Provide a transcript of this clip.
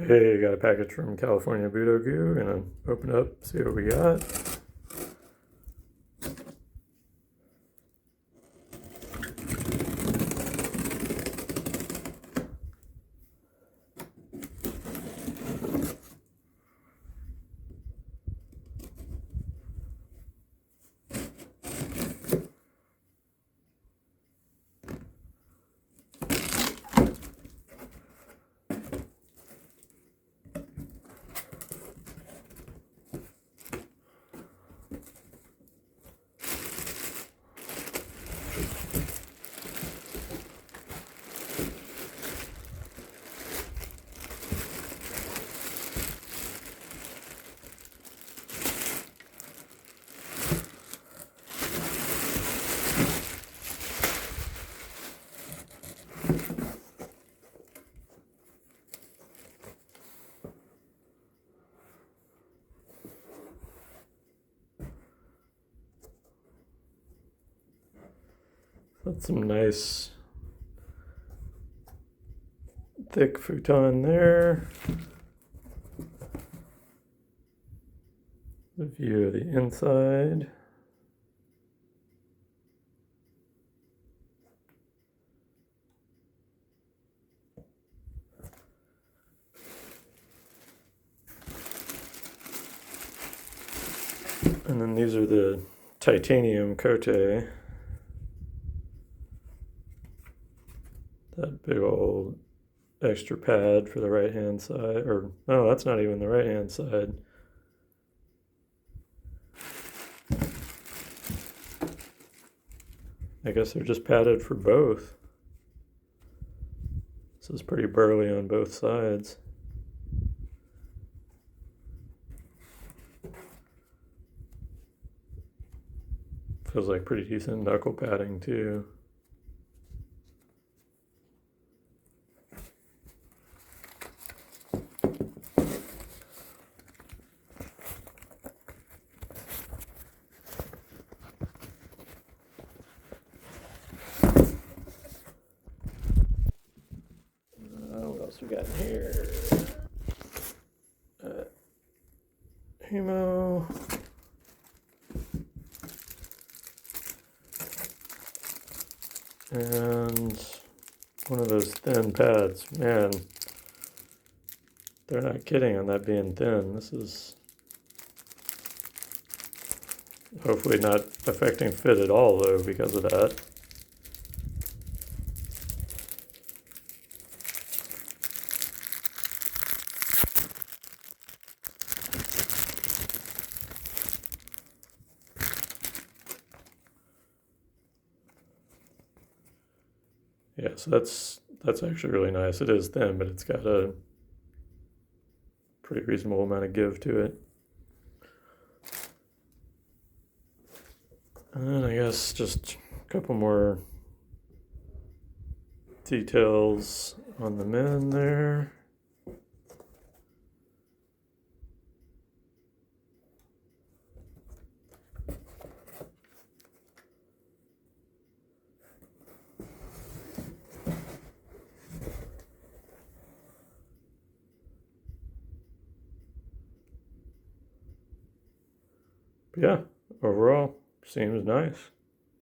Hey, got a package from California Budogu. Gonna open it up, see what we got. That's some nice thick futon there. The view of the inside. And then these are the titanium Kote. That big old extra pad for the right hand side, or no, that's not even the right hand side. I guess they're just padded for both. This is pretty burly on both sides. Feels like pretty decent knuckle padding too. What else we got in here? Hemo. And one of those thin pads. Man, they're not kidding on that being thin. This is hopefully not affecting fit at all though because of that. Yeah, so that's actually really nice. It is thin, but it's got a pretty reasonable amount of give to it. And I guess just a couple more details on the men there. Yeah, overall, seems nice.